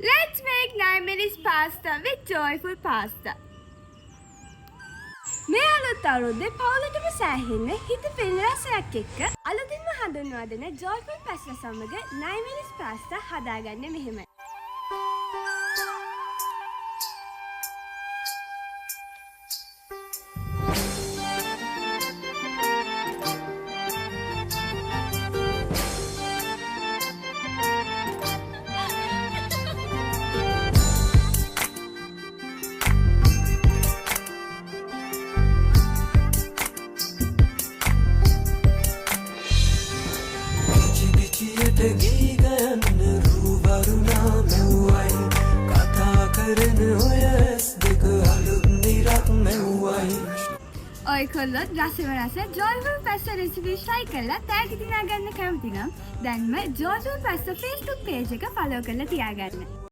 Let's make 9 minutes pasta with joyful pasta. මේ අලුත් අවුරුද්දේ පවුලටම සෑහෙන්න හිත පිරෙන රසයක් එක්ක අලුතින්ම හඳුන්වා දෙන joyful pasta සමග 9 minutes pasta හදාගන්න මෙහෙමයි. ඔයකොල්ලොත් රසවරස joyful pasta recipe try කරලා tag දිනා ගන්න කැමති නම් දැන්ම joyful pasta Facebook page එක follow කරලා තියාගන්න.